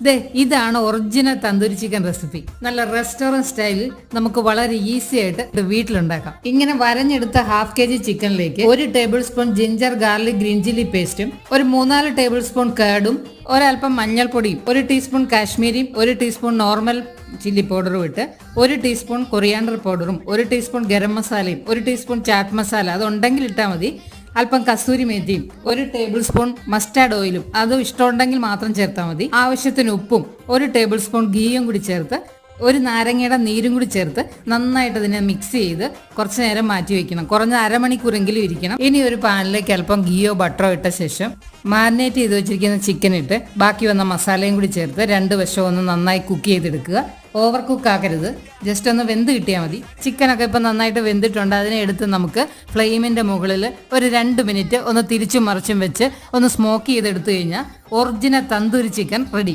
ദേ ഇതാണ് original tandoori chicken recipe. നല്ല restaurant സ്റ്റൈലിൽ നമുക്ക് വളരെ ഈസി ആയിട്ട് ഇത് വീട്ടിലുണ്ടാക്കാം. ഇങ്ങനെ വരഞ്ഞെടുത്ത ഹാഫ് kg ചിക്കനിലേക്ക് 1 table spoon ginger garlic green chilli പേസ്റ്റും ഒരു 3-4 ടേബിൾ സ്പൂൺ കേർഡും ഒരൽപ്പം മഞ്ഞൾപ്പൊടിയും 1 ടീസ്പൂൺ കാശ്മീരിയും 1 ടീസ്പൂൺ നോർമൽ ചില്ലി പൗഡറും ഇട്ട് 1 ടീസ്പൂൺ കൊറിയാണ്ടർ പൗഡറും 1 ടീസ്പൂൺ ഗരം മസാലയും 1 ടീസ്പൂൺ ചാറ്റ് മസാല അതുണ്ടെങ്കിൽ ഇട്ടാൽ മതി, അല്പം കസൂരി മേത്തിയും 1 ടേബിൾ സ്പൂൺ മസ്റ്റാർഡ് ഓയിലും അതും ഇഷ്ടമുണ്ടെങ്കിൽ മാത്രം ചേർത്താൽ മതി, ആവശ്യത്തിന് ഉപ്പും 1 ടേബിൾ സ്പൂൺ ഗീയും കൂടി ചേർത്ത് 1 നാരങ്ങയുടെ നീരും കൂടി ചേർത്ത് നന്നായിട്ട് ഇതിനെ മിക്സ് ചെയ്ത് കുറച്ച് നേരം മാറ്റി വെക്കണം. കുറഞ്ഞ അരമണിക്കൂറെങ്കിലും ഇരിക്കണം. ഇനി ഒരു പാനിലേക്ക് അല്പം ഗീയോ ബട്ടറോ ഇട്ട ശേഷം മാരിനേറ്റ് ചെയ്ത് വെച്ചിരിക്കുന്ന ചിക്കൻ ഇട്ട് ബാക്കി വന്ന മസാലയും കൂടി ചേർത്ത് 2 വശവും ഒന്ന് നന്നായി കുക്ക് ചെയ്തെടുക്കുക. ഓവർ കുക്ക് ആക്കരുത്, ജസ്റ്റ് ഒന്ന് വെന്ത് കിട്ടിയാൽ മതി. ചിക്കനൊക്കെ ഇപ്പം നന്നായിട്ട് വെന്തിട്ടുണ്ട്. അതിനെ എടുത്ത് നമുക്ക് ഫ്ലെയിമിൻ്റെ മുകളിൽ ഒരു 2 മിനിറ്റ് ഒന്ന് തിരിച്ചും മറിച്ചും വെച്ച് ഒന്ന് സ്മോക്ക് ചെയ്തെടുത്തു കഴിഞ്ഞാൽ ഒറിജിനൽ തന്തൂരി ചിക്കൻ റെഡി.